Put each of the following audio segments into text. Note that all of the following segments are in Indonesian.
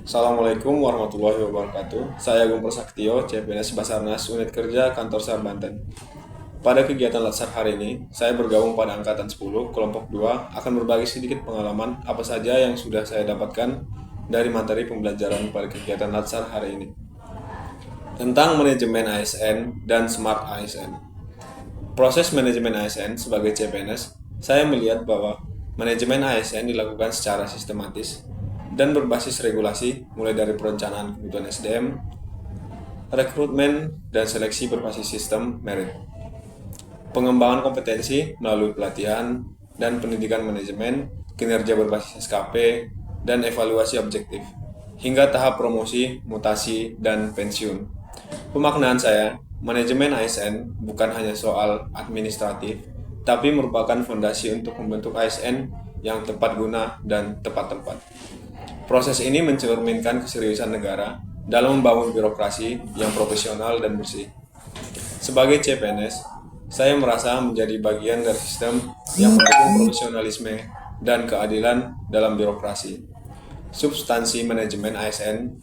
Assalamualaikum warahmatullahi wabarakatuh. Saya Agung Prasaktio, CPNS Basarnas, Unit Kerja Kantor SAR Banten. Pada kegiatan Latsar hari ini, saya bergabung pada Angkatan 10, kelompok 2, akan berbagi sedikit pengalaman apa saja yang sudah saya dapatkan dari materi pembelajaran pada kegiatan Latsar hari ini. Tentang manajemen ASN dan Smart ASN. Proses manajemen ASN sebagai CPNS, saya melihat bahwa manajemen ASN dilakukan secara sistematis dan berbasis regulasi mulai dari perencanaan kebutuhan SDM, rekrutmen, dan seleksi berbasis sistem merit. Pengembangan kompetensi melalui pelatihan dan pendidikan manajemen, kinerja berbasis SKP, dan evaluasi objektif, hingga tahap promosi, mutasi, dan pensiun. Pemaknaan saya, manajemen ASN bukan hanya soal administratif, tapi merupakan fondasi untuk membentuk ASN yang tepat guna dan tepat tempat. Proses ini mencerminkan keseriusan negara dalam membangun birokrasi yang profesional dan bersih. Sebagai CPNS, saya merasa menjadi bagian dari sistem yang mendukung profesionalisme dan keadilan dalam birokrasi. Substansi manajemen ASN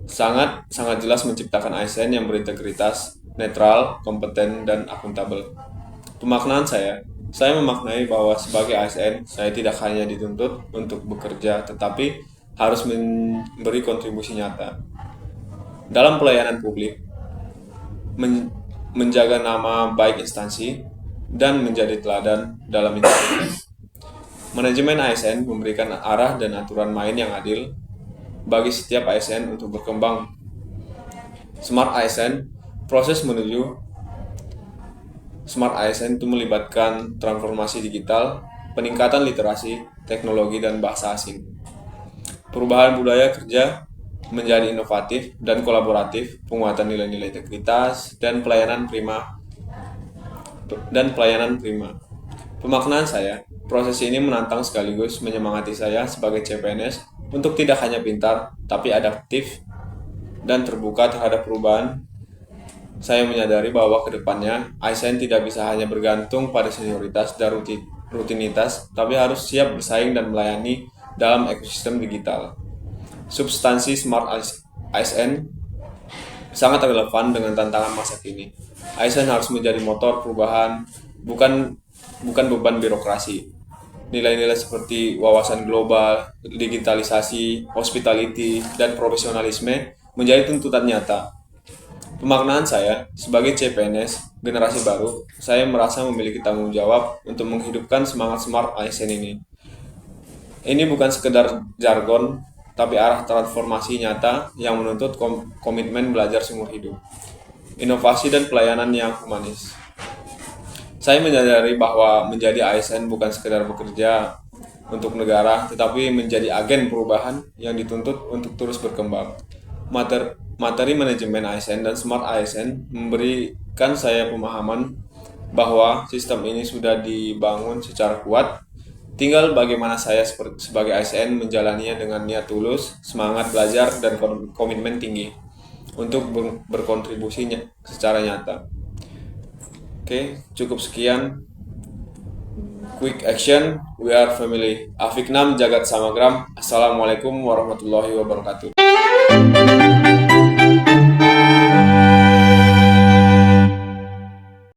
sangat jelas menciptakan ASN yang berintegritas, netral, kompeten, dan akuntabel. Pemaknaan saya memaknai bahwa sebagai ASN, saya tidak hanya dituntut untuk bekerja, tetapi harus memberi kontribusi nyata dalam pelayanan publik, menjaga nama baik instansi, dan menjadi teladan dalam integritas. Manajemen ASN memberikan arah dan aturan main yang adil bagi setiap ASN untuk berkembang. Smart ASN, proses menuju Smart ASN itu melibatkan transformasi digital, peningkatan literasi, teknologi, dan bahasa asing. Perubahan budaya kerja menjadi inovatif dan kolaboratif, penguatan nilai-nilai integritas, dan pelayanan prima. Pemaknaan saya, proses ini menantang sekaligus menyemangati saya sebagai CPNS untuk tidak hanya pintar, tapi adaptif dan terbuka terhadap perubahan. Saya menyadari bahwa ke depannya ASN tidak bisa hanya bergantung pada senioritas dan rutinitas, tapi harus siap bersaing dan melayani dalam ekosistem digital. Substansi Smart ASN sangat relevan dengan tantangan masa kini. ASN harus menjadi motor perubahan, bukan beban birokrasi. Nilai-nilai seperti wawasan global, digitalisasi, hospitality, dan profesionalisme menjadi tuntutan nyata. Pemaknaan saya, sebagai CPNS generasi baru, saya merasa memiliki tanggung jawab untuk menghidupkan semangat Smart ASN ini. Ini bukan sekedar jargon, tapi arah transformasi nyata yang menuntut komitmen belajar seumur hidup, inovasi dan pelayanan yang humanis. Saya menyadari bahwa menjadi ASN bukan sekedar bekerja untuk negara, tetapi menjadi agen perubahan yang dituntut untuk terus berkembang. Materi manajemen ASN dan Smart ASN memberikan saya pemahaman bahwa sistem ini sudah dibangun secara kuat. Tinggal bagaimana saya sebagai ASN menjalaninya dengan niat tulus, semangat belajar, dan komitmen tinggi untuk berkontribusi secara nyata. Oke, cukup sekian. Quick action, we are family. Afiknam Jagat Samagram. Assalamualaikum warahmatullahi wabarakatuh.